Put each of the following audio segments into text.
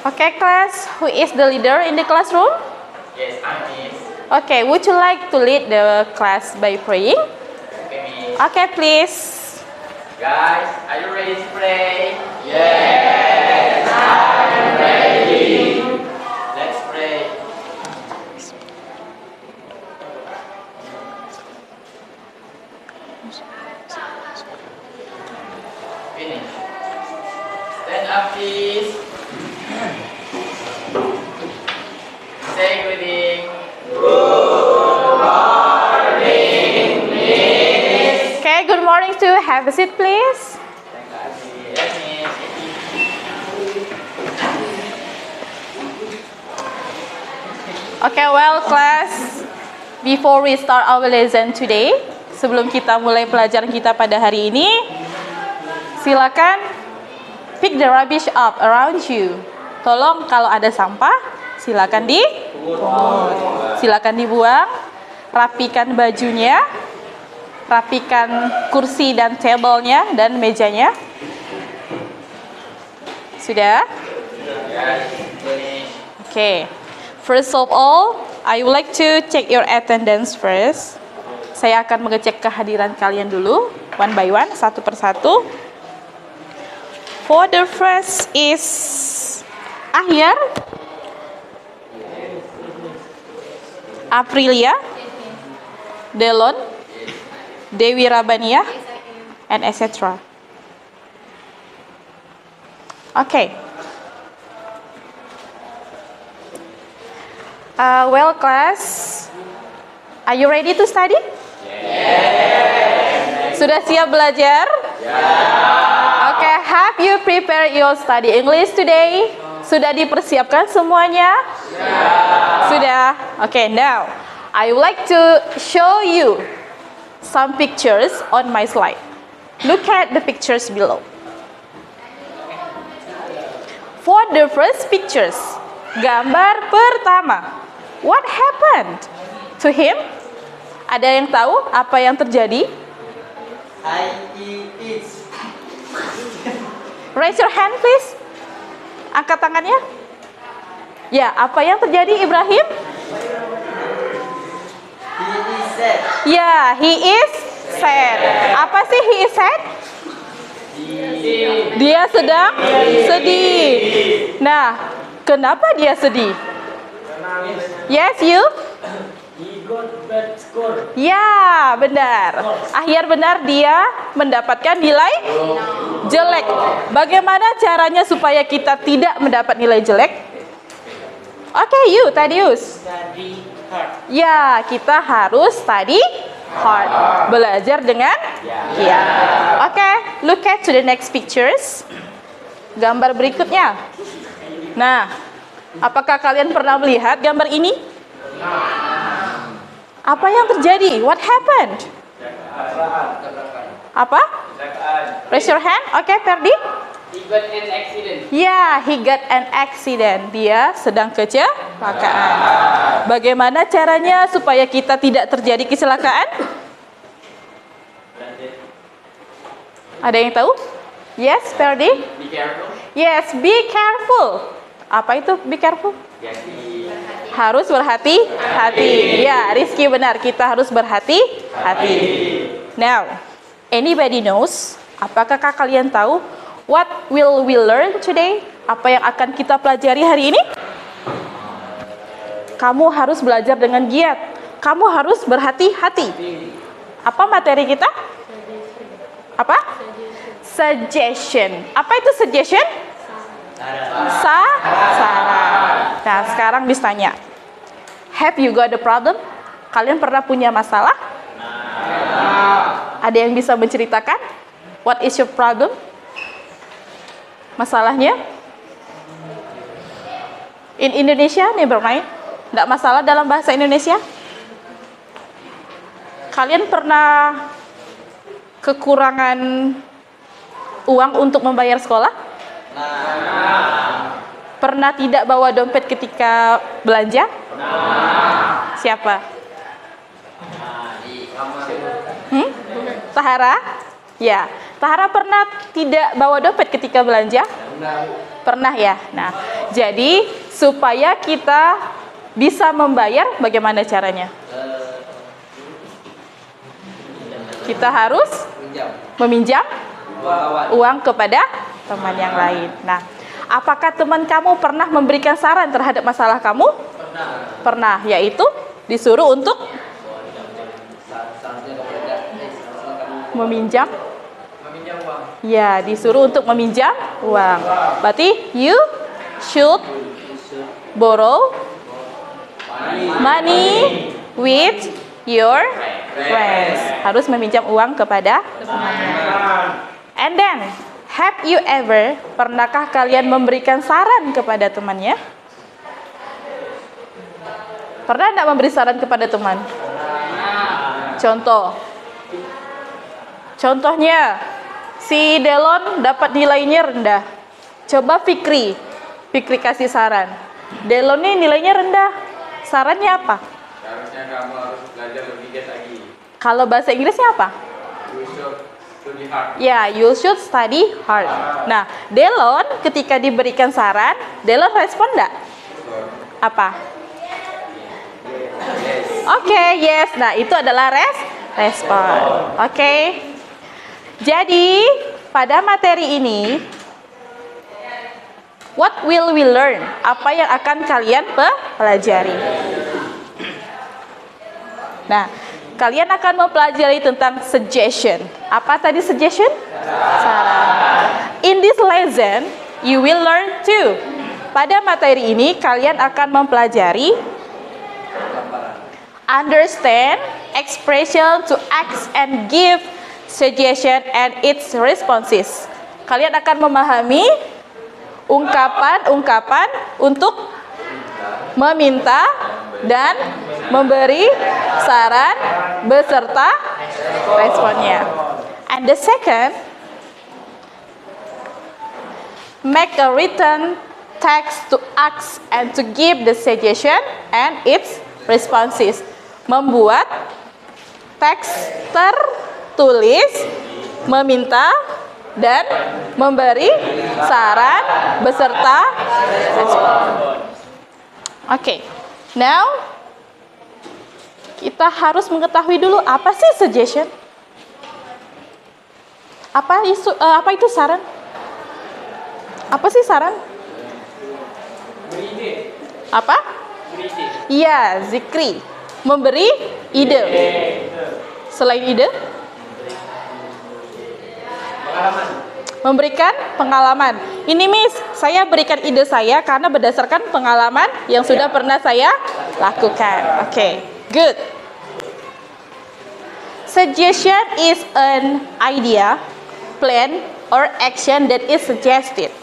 Okay, class, who is the leader in the classroom? Yes, I'm Miss. Okay, would you like to lead the class by praying? Okay, Miss. Okay, please. Guys, are you ready to pray? Yes, I'm ready. Let's pray. Finish. Stand up, please. Say greeting. Okay, good morning to you. Have a seat, please. Yes, Miss. Okay, well, class, before we start our lesson today, sebelum kita mulai pelajaran kita pada hari ini, silakan pick the rubbish up around you. Tolong kalau ada sampah, silakan dibuang, rapikan bajunya, rapikan kursi dan tablenya dan mejanya. Sudah? Okay. First of all, I would like to check your attendance first. Saya akan mengecek kehadiran kalian dulu, one by one, satu persatu. For the first is Ahyar, Aprilia, Delon, Dewi Rabania, and etc. Okay. Well, class, are you ready to study? Yes. Sudah siap belajar? Yeah. Okay, have you prepared your study English today? Sudah dipersiapkan semuanya? Yeah. Sudah? Okay, now I would like to show you some pictures on my slide. Look at the pictures below. For the first pictures, gambar pertama. What happened to him? Ada yang tahu apa yang terjadi? He eats. Raise your hand, please. Angkat tangannya. Ya, apa yang terjadi, Ibrahim? He is sad. Ya, he is sad. Apa sih he is sad? Dia sedang sedih. Nah, kenapa dia sedih? Yes, you? He got bad score. Ya, benar. Akhir benar, dia mendapatkan nilai jelek. Bagaimana caranya supaya kita tidak mendapat nilai jelek? Oke, you, Tadius. Study hard. Ya, kita harus study hard. Belajar dengan giat. Oke, look at to the next pictures. Gambar berikutnya. Nah, apakah kalian pernah melihat gambar ini? Apa yang terjadi? What happened? Apa? Raise your hand. Oke, Ferdi. He got an accident. Ya, he got an accident. Dia sedang kecelakaan. Bagaimana caranya supaya kita tidak terjadi kecelakaan? Ada yang tahu? Yes, Ferdi. Be careful. Yes, be careful. Apa itu be careful? Harus berhati-hati. Ya, Rizky benar. Kita harus berhati-hati. Now, anybody knows? Apakah kalian tahu what will we learn today? Apa yang akan kita pelajari hari ini? Kamu harus belajar dengan giat. Kamu harus berhati-hati. Apa materi kita? Apa? Suggestion. Apa itu suggestion? Saran. Nah, sekarang ditanya. Have you got a problem? Kalian pernah punya masalah? Ada yang bisa menceritakan? What is your problem? Masalahnya? In Indonesia, never mind. Tidak masalah dalam bahasa Indonesia? Kalian pernah kekurangan uang untuk membayar sekolah? Pernah tidak bawa dompet ketika belanja? Siapa? Tahara? Ya, Tahara pernah tidak bawa dompet ketika belanja? Pernah ya? Nah, jadi supaya kita bisa membayar, bagaimana caranya? Kita harus meminjam uang kepada teman yang lain. Nah, apakah teman kamu pernah memberikan saran terhadap masalah kamu? Pernah, yaitu disuruh untuk meminjam. Ya, disuruh untuk meminjam uang. Berarti you should borrow money with your friends. Harus meminjam uang kepada temannya. And then, have you ever, pernahkah kalian memberikan saran kepada temannya? Pernah enggak memberi saran kepada teman? Contohnya, si Delon dapat nilainya rendah. Coba Fikri kasih saran. Delon ini nilainya rendah. Sarannya apa? Harusnya kamu harus belajar lebih giat lagi. Kalau bahasa Inggrisnya apa? You should study hard. Ya, you should study hard. Nah, Delon ketika diberikan saran, Delon respon enggak? Apa? Oke, yes. Nah, itu adalah respon. Oke. Jadi, pada materi ini, what will we learn? Apa yang akan kalian pelajari? Nah, kalian akan mempelajari tentang suggestion. Apa tadi suggestion? Saran. In this lesson, you will learn too. Pada materi ini, kalian akan mempelajari understand, expression to ask and give suggestion and its responses. Kalian akan memahami ungkapan-ungkapan untuk meminta dan memberi saran beserta responnya. And the second, make a written text to ask and to give the suggestion and its responses. Membuat teks tertulis, meminta dan memberi saran beserta respon. Oke, now kita harus mengetahui dulu apa sih suggestion? Apa itu saran? Apa sih saran? Apa? Iya, zikri. Memberi ide. Selain ide? Memberikan pengalaman. Ini Miss, saya berikan ide saya karena berdasarkan pengalaman yang sudah pernah saya lakukan. Oke, good. Suggestion is an idea, plan, or action that is suggested.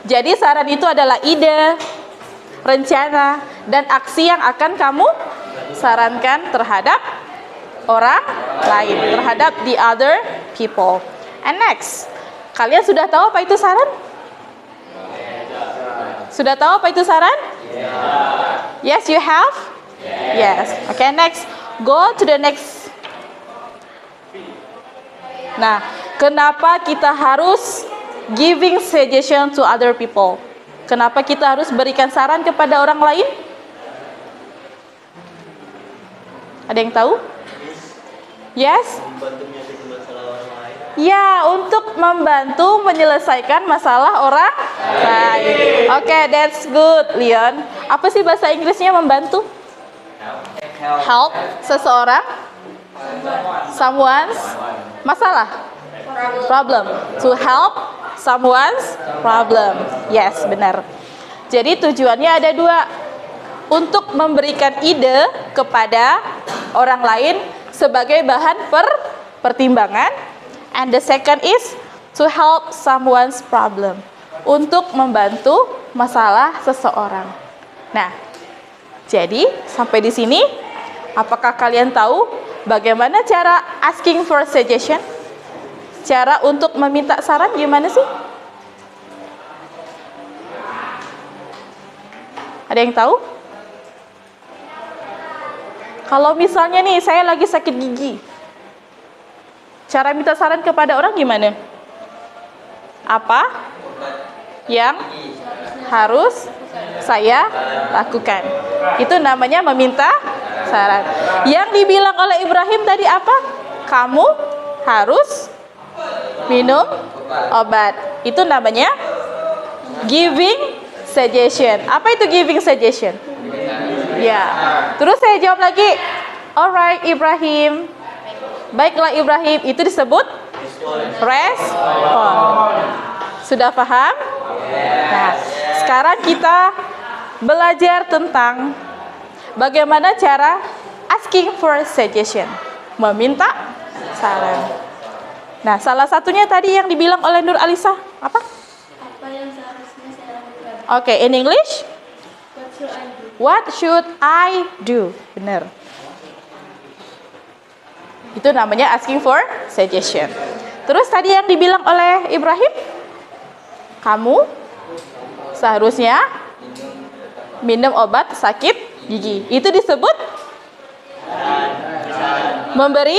Jadi saran itu adalah ide, rencana, dan aksi yang akan kamu sarankan terhadap orang lain, terhadap the other people. And next, kalian sudah tahu apa itu saran? Sudah tahu apa itu saran? Yes, you have? Yes. Okay, next. Go to the next. Nah, kenapa kita harus giving suggestion to other people? Kenapa kita harus berikan saran kepada orang lain? Ada yang tahu? Yes? Ya, untuk membantu menyelesaikan masalah orang lain. Oke, that's good, Leon. Apa sih bahasa Inggrisnya membantu? Help seseorang, someone's masalah, problem. To help someone's problem. Yes, benar. Jadi tujuannya ada dua. Untuk memberikan ide kepada orang lain sebagai bahan pertimbangan. And the second is to help someone's problem. Untuk membantu masalah seseorang. Nah, jadi sampai di sini, apakah kalian tahu bagaimana cara asking for suggestion? Cara untuk meminta saran gimana sih? Ada yang tahu? Kalau misalnya nih, saya lagi sakit gigi. Cara minta saran kepada orang gimana? Apa? yang harus saya lakukan. Itu namanya meminta saran. Yang dibilang oleh Ibrahim tadi apa? Kamu harus minum obat. Itu namanya giving suggestion. Apa itu giving suggestion? Ya. Terus saya jawab lagi, alright Ibrahim. Baiklah Ibrahim, itu disebut respon. Sudah paham? Nah, sekarang kita belajar tentang bagaimana cara asking for suggestion, meminta saran. Nah, salah satunya tadi yang dibilang oleh Nur Alisa, apa? Apa yang seharusnya saya lakukan? Oke, in English, What should I do? what should I do? Benar. Itu namanya asking for suggestion. Terus tadi yang dibilang oleh Ibrahim, kamu seharusnya minum obat sakit gigi. Itu disebut memberi,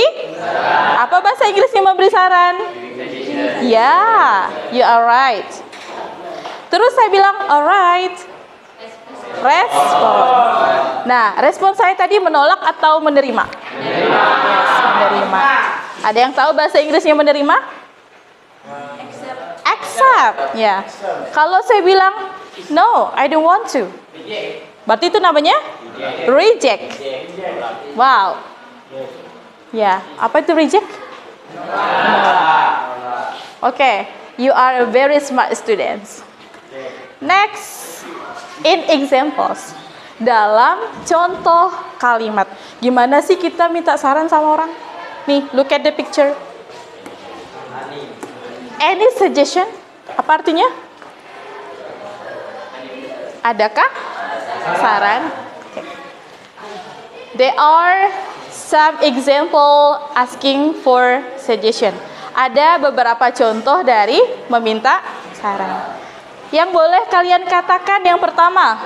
apa bahasa Inggrisnya memberi saran? Ya, you are right. Terus saya bilang alright, respon. Nah, respon saya tadi menolak atau menerima? Yes, menerima. Ada yang tahu bahasa Inggrisnya menerima? Accept. Ya. Kalau saya bilang no, I don't want to, berarti itu namanya reject. Wow. Ya, apa itu reject? Oke, you are a very smart students. Next, in examples. Dalam contoh kalimat. Gimana sih kita minta saran sama orang? Nih, look at the picture. Any suggestion? Apa artinya? Adakah saran? Okay. There are some example asking for suggestion. Ada beberapa contoh dari meminta saran. Yang boleh kalian katakan yang pertama,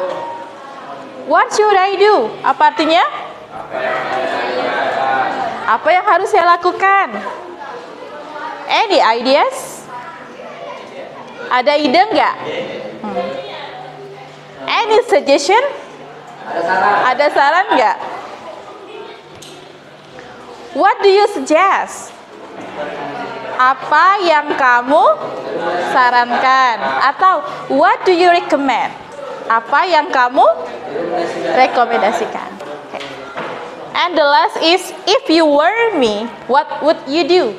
what should I do? Apa artinya? Apa yang harus saya lakukan? Any ideas? Ada ide enggak? Any suggestion? Ada saran enggak? What do you suggest? Apa yang kamu sarankan? Atau what do you recommend? Apa yang kamu rekomendasikan? Okay. And the last is, if you were me, what would you do?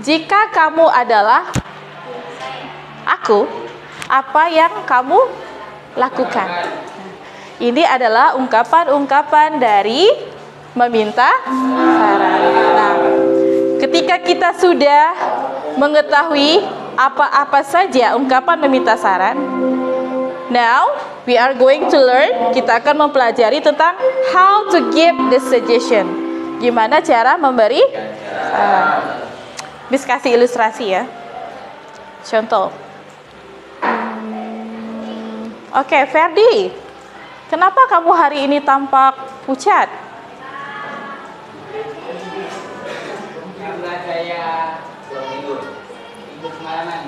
Jika kamu adalah aku, apa yang kamu lakukan? Ini adalah ungkapan-ungkapan dari meminta saran. Nah, ketika kita sudah mengetahui apa-apa saja ungkapan meminta saran, now we are going to learn, kita akan mempelajari tentang how to give the suggestion. Gimana cara memberi saran. Bis kasih ilustrasi ya. Contoh. Oke, Ferdi. Kenapa kamu hari ini tampak pucat? Karena saya tidur kemalaman.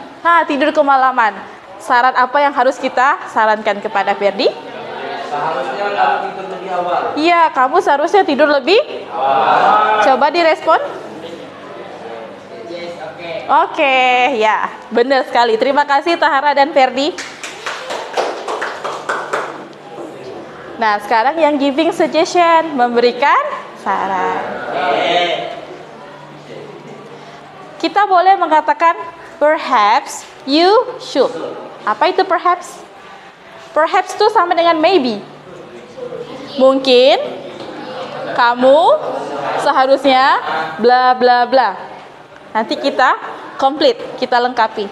Tidur kemalaman. Saran apa yang harus kita sarankan kepada Ferdi? Seharusnya kamu tidur lebih awal. Iya, kamu seharusnya tidur lebih awal. Coba direspon. Yes, oke. Oke, ya, benar sekali. Terima kasih Tahara dan Ferdi. Nah, sekarang yang giving suggestion, memberikan saran. Kita boleh mengatakan perhaps you should. Apa itu perhaps? Perhaps itu sama dengan maybe. Mungkin kamu seharusnya bla bla bla. Nanti kita complete, kita lengkapi.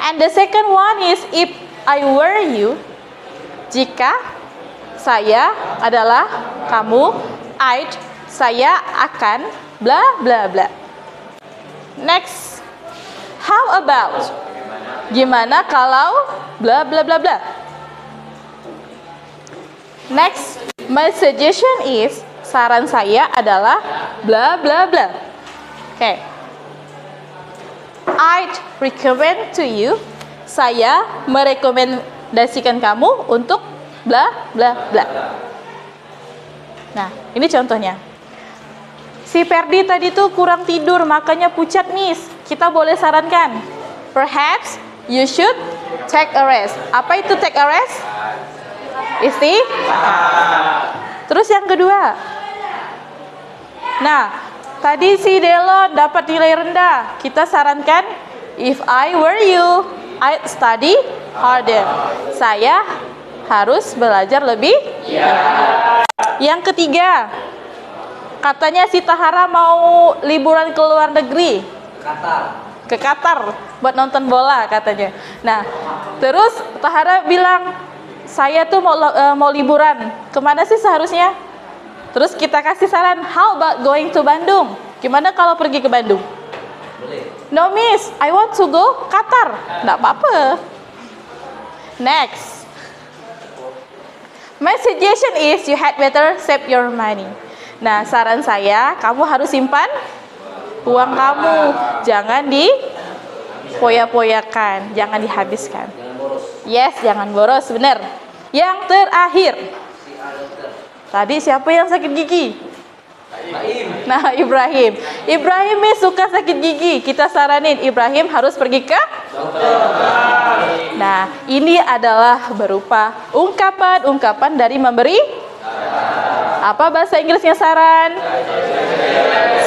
And the second one is if I were you. Jika saya adalah kamu, saya akan bla bla bla. Next, how about? Gimana kalau bla bla bla bla? Next, my suggestion is, saran saya adalah bla bla bla. Okay. I'd recommend to you Saya merekomendasikan kamu untuk bla bla bla. Nah, ini contohnya. Si Ferdi tadi tuh kurang tidur, makanya pucat, Miss. Kita boleh sarankan, perhaps you should take a rest. Apa itu take a rest? Terus yang kedua. Nah, tadi si Delon dapat nilai rendah. Kita sarankan, if I were you, I'd study harder. Saya harus belajar lebih. Yang ketiga, katanya si Tahara mau liburan ke luar negeri. Ke Qatar buat nonton bola katanya. Nah, terus Tahara bilang, saya tuh mau liburan. Kemana sih seharusnya? Terus kita kasih saran, how about going to Bandung? Gimana kalau pergi ke Bandung? No, Miss, I want to go Qatar. Nggak apa-apa. Next. My suggestion is you had better save your money. Nah, saran saya, kamu harus simpan uang kamu. Jangan dipoya-poyakan, jangan dihabiskan. Yes, jangan boros, benar. Yang terakhir. Tadi siapa yang sakit gigi? Nah, Ibrahim. Ibrahim suka sakit gigi. Kita saranin Ibrahim harus pergi ke dokter. Nah, ini adalah berupa ungkapan-ungkapan dari memberi. Apa bahasa Inggrisnya saran?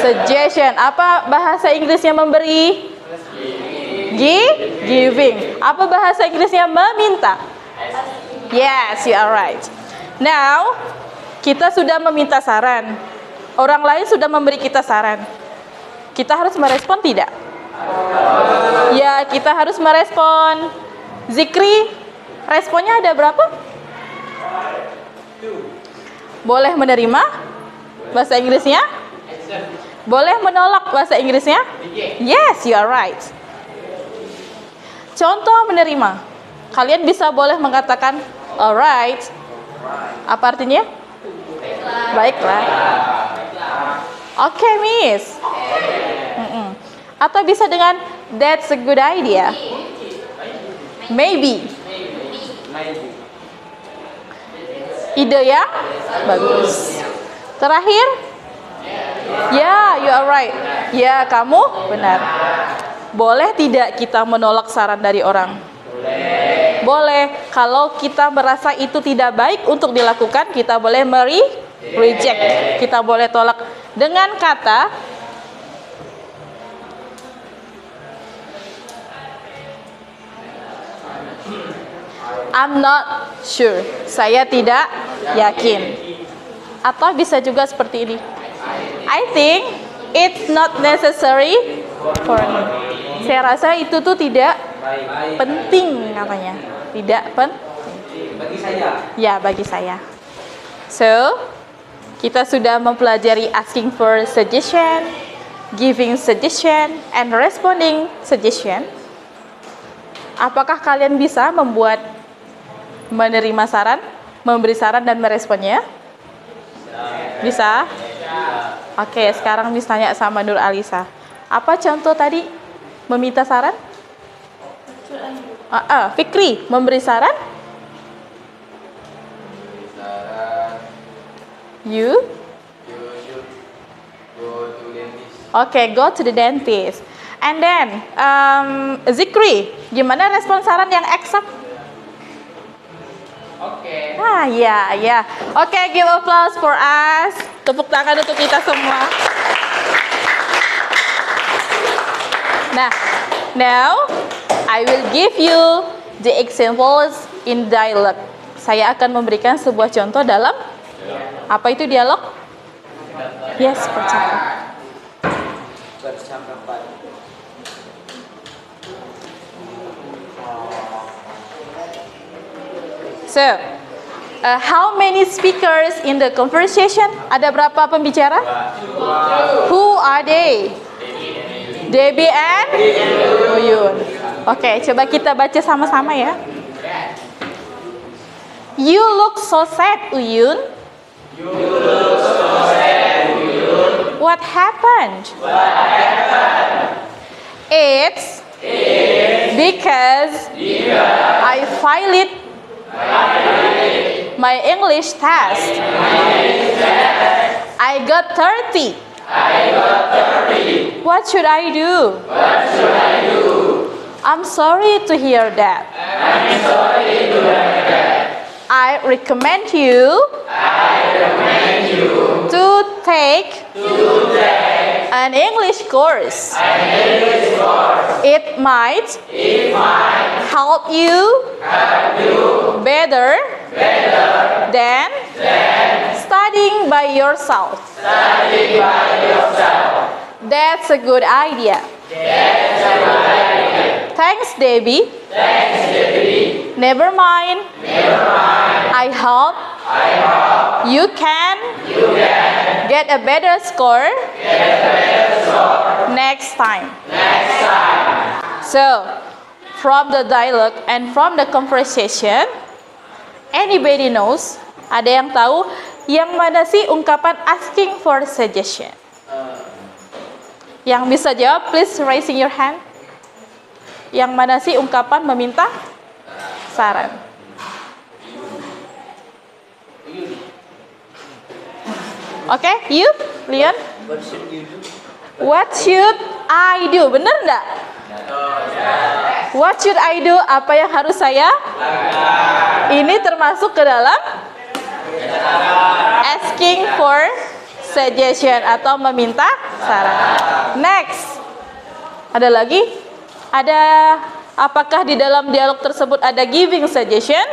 Suggestion. Apa bahasa Inggrisnya memberi? Giving. Apa bahasa Inggrisnya meminta? Yes, you are right. Now, kita sudah meminta saran. Orang lain sudah memberi kita saran. Kita harus merespon tidak? Ya, kita harus merespon. Zikri, responnya ada berapa? Boleh menerima bahasa Inggrisnya? Boleh menolak bahasa Inggrisnya? Yes, you are right. Contoh menerima. Kalian bisa boleh mengatakan alright. Apa artinya? Baiklah. Oke, Miss. Atau bisa dengan that's a good idea. Maybe. Ide yang bagus. Terakhir, ya, you are right. Ya, kamu benar. Boleh tidak kita menolak saran dari orang? Boleh. Kalau kita merasa itu tidak baik untuk dilakukan, kita boleh reject. Kita boleh tolak dengan kata I'm not sure. Saya tidak yakin. Atau bisa juga seperti ini. I think it's not necessary for me. Saya rasa itu tuh tidak penting katanya. Tidak penting. Bagi saya. Ya, bagi saya. So, kita sudah mempelajari asking for suggestion, giving suggestion, and responding suggestion. Apakah kalian bisa menerima saran, memberi saran dan meresponnya? Bisa? Oke, sekarang Miss tanya sama Nur Alisa. Apa contoh tadi meminta saran? Fikri, memberi saran? You should go to dentist. Okay, go to the dentist. And then, Zikri, gimana respon saran yang eksak? Oke. Ya. Oke, give applause for us. Tepuk tangan untuk kita semua. Nah, now I will give you the examples in dialogue. Saya akan memberikan sebuah contoh dalam apa itu dialog? Yes, percakapan. So, how many speakers in the conversation? Ada berapa pembicara? Who are they? Debbie and Uyun. Oke, coba kita baca sama-sama ya. You look so sad, Uyun. What happened? It's Because I failed my English test. I got 30. What should I do? I'm sorry to hear that. I recommend you to take an English course. It might help you better than studying by yourself. That's a good idea. Thanks, Debbie. Never mind. I hope you can get a better score next time. So, from the dialogue and from the conversation, anybody knows? Ada yang tahu yang mana sih ungkapan asking for suggestion? Yang bisa jawab, please raising your hand. Yang mana sih ungkapan meminta saran? Oke, you, Leon. What should you do? What should I do? Bener nggak? What should I do? Apa yang harus saya? Ini termasuk ke dalam asking for suggestion atau meminta saran. Next. Ada lagi? Ada, apakah di dalam dialog tersebut ada giving suggestion?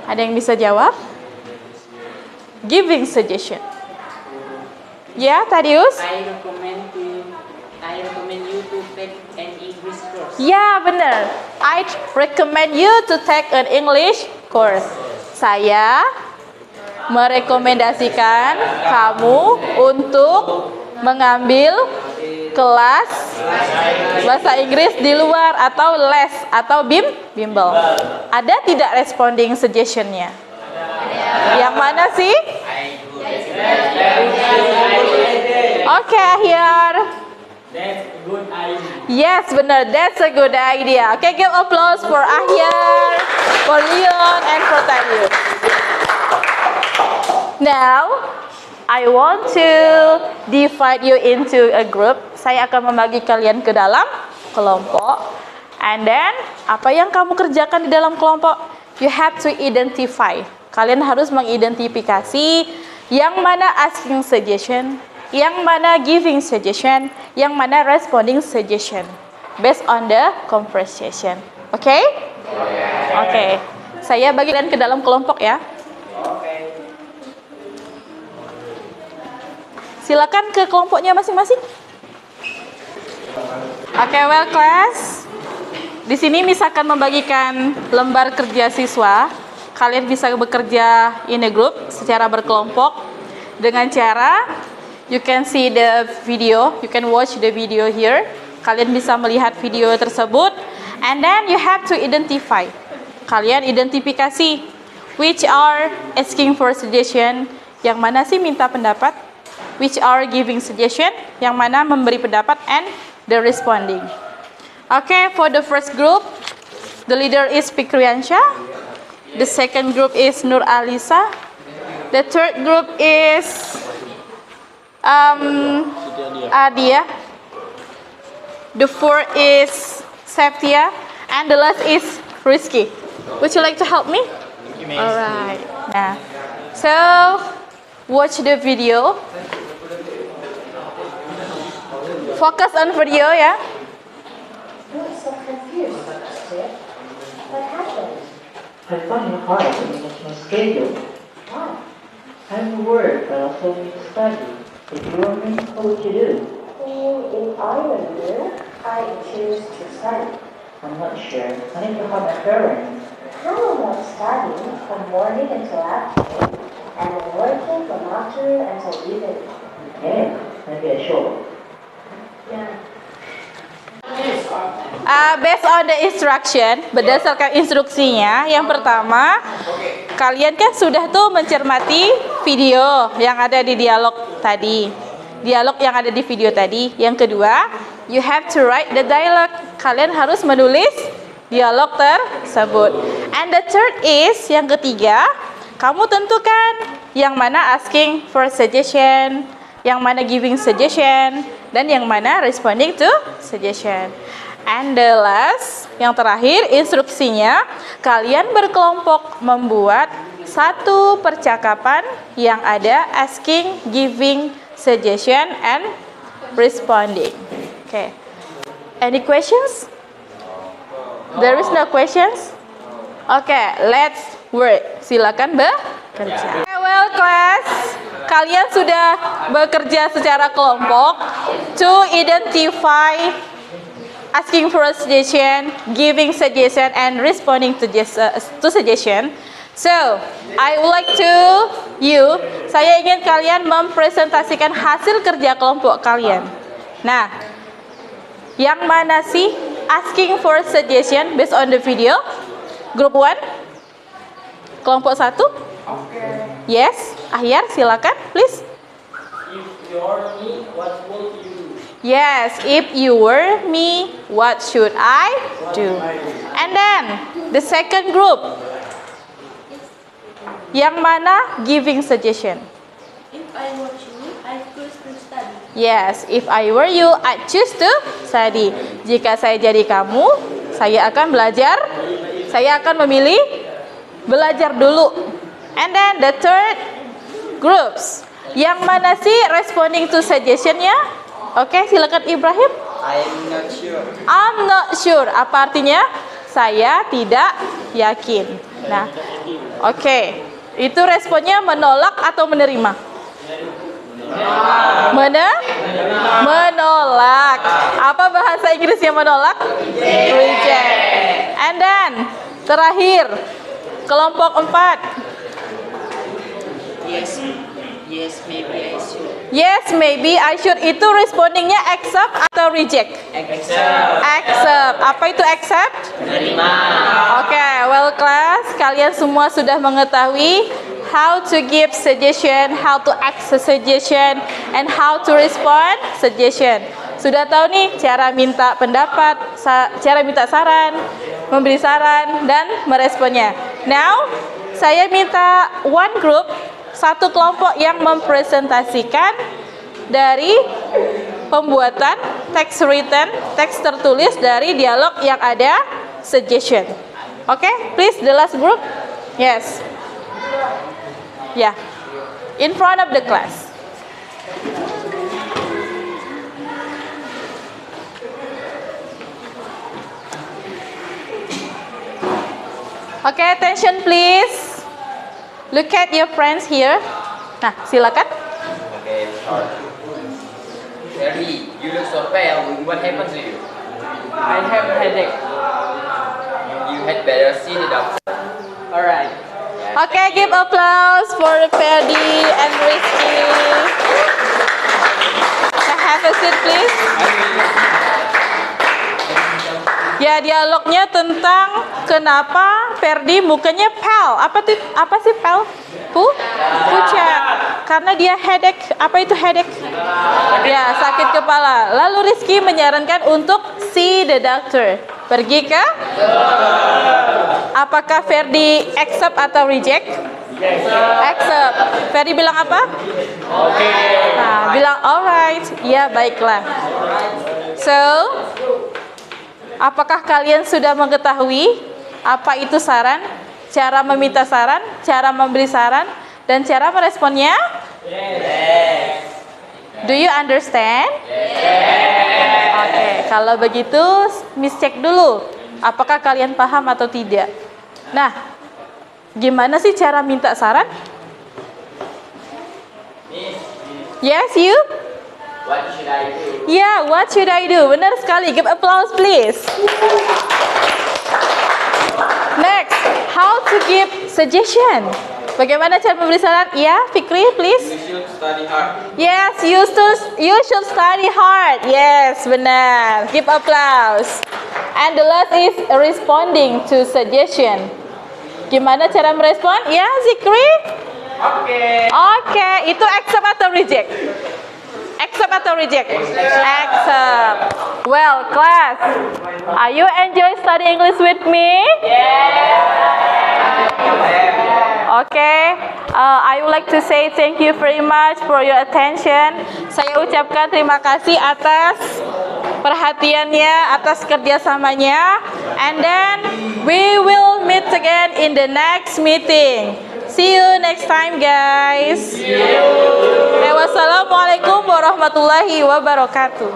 Ada yang bisa jawab? Giving suggestion. Ya, Tadius? I recommend you to take an English course. Ya, benar. I recommend you to take an English course. Saya merekomendasikan kamu untuk mengambil kelas bahasa Inggris di luar atau les atau bimbel. Ada tidak responding suggestion-nya? Yang mana sih? Oke, here. That's a good idea. Yes, benar. That's a good idea. Okay, give applause for Ahyar, for Leon, and for Tadius. Now, I want to divide you into a group. Saya akan membagi kalian ke dalam kelompok. And then, apa yang kamu kerjakan di dalam kelompok? You have to identify. Kalian harus mengidentifikasi yang mana asking suggestion, yang mana giving suggestion, yang mana responding suggestion based on the conversation. Oke? Oke. Saya bagi kalian ke dalam kelompok ya. Silakan ke kelompoknya masing-masing. Oke, well class. Di sini misalkan membagikan lembar kerja siswa. Kalian bisa bekerja in a group secara berkelompok dengan cara you can see the video, you can watch the video here. Kalian bisa melihat video tersebut and then you have to identify. Kalian identifikasi which are asking for suggestion, yang mana sih minta pendapat, which are giving suggestion, yang mana memberi pendapat, and the responding. Okay, for the first group, the leader is Fikriansyah. The second group is Nur Alisa. The third group is Adia. The fourth is Septia. And the last is Rizky. Would you like to help me? Alright. Nah, so watch the video. Focus on video ya. You look so confused, Sid. What happened? I find it hard to manage my schedule. Why? I'm worried, but I also need to study. If you were me, what would you do? If I were you, I'd choose to study. I'm not sure. I need to help my parents. How about studying from morning until afternoon, and then working from afternoon until evening? Okay, maybe I should. Yeah. Based on the instruction, berdasarkan instruksinya, yang pertama, kalian kan sudah tuh mencermati video yang ada di dialog tadi. Dialog yang ada di video tadi. Yang kedua, you have to write the dialogue. Kalian harus menulis dialog tersebut. And the third is, yang ketiga, kamu tentukan yang mana asking for suggestion, yang mana giving suggestion, dan yang mana responding to suggestion. And the last, yang terakhir, instruksinya, kalian berkelompok membuat satu percakapan yang ada asking, giving, suggestion, and responding. Okay. Any questions? There is no questions? Okay, let's work. Silakan bekerja. Okay, well class, kalian sudah bekerja secara kelompok to identify asking for a suggestion, giving suggestion, and responding to suggestion. So, I would like to saya ingin kalian mempresentasikan hasil kerja kelompok kalian. Nah, yang mana sih asking for suggestion based on the video? Group 1? Kelompok 1? Yes, Ahyar, silakan, please. If you're me, what will you do? Yes, if you were me, what should I do? And then, the second group. Yang mana giving suggestion? If I were you, I choose to study. Yes, if I were you, I choose to study. Jika saya jadi kamu, saya akan belajar. Saya akan memilih belajar dulu. And then the third groups. Yang mana sih responding to suggestion-nya? Oke, silakan Ibrahim. I'm not sure. I'm not sure. Apa artinya? Saya tidak yakin. Nah, oke. Itu responnya menolak atau menerima? Menolak. Apa bahasa Inggrisnya menolak? Reject. And then terakhir, kelompok 4. Yes, maybe I should. Yes, maybe I should. Itu respondingnya accept atau reject? Accept. Apa itu accept? Menerima. Oke, well class, kalian semua sudah mengetahui how to give suggestion, how to access suggestion, and how to respond suggestion. Sudah tahu nih cara minta pendapat, cara minta saran, memberi saran, dan meresponnya. Now, saya minta one group, satu kelompok yang mempresentasikan dari pembuatan teks written, teks tertulis dari dialog yang ada suggestion. Oke, please the last group. Yes. Yeah. In front of the class. Okay, attention please. Look at your friends here. Nah, silakan. Okay, start. Ferdy, you look so pale. What happened to you? I have a headache. You had better see the doctor. Alright. Okay, give applause for Ferdi and Rizky. Have a seat please. Ya, dialognya tentang kenapa Ferdi mukanya pale. Apa sih pale? Pucat. Karena dia headache. Apa itu headache? Ya, sakit kepala. Lalu Rizky menyarankan untuk see the doctor. Pergi ke? Apakah Ferdi accept atau reject? Accept. Ferdi bilang apa? Oke. Nah, bilang alright. Ya, baiklah. So, apakah kalian sudah mengetahui apa itu saran, cara meminta saran, cara memberi saran, dan cara meresponnya? Yes. Do you understand? Oke, kalau begitu Miss cek dulu apakah kalian paham atau tidak. Nah, gimana sih cara minta saran? Yes, you? What should I do? Yeah, what should I do? Benar sekali. Give applause please. Next, how to give suggestion. Bagaimana cara memberi saran? Ya, Fikri, please. You should study hard. Yes, you should study hard. Yes, benar. Give applause. And the last is responding to suggestion. Gimana cara merespon? Ya, Zikri? Oke. Oke, itu accept atau reject? Accept atau reject? Accept. Well, class, are you enjoy study English with me? Okay, I would like to say thank you very much for your attention. Saya ucapkan terima kasih atas perhatiannya, atas kerjasamanya. And then we will meet again in the next meeting. See you next time, guys. Wassalamualaikum warahmatullahi wabarakatuh.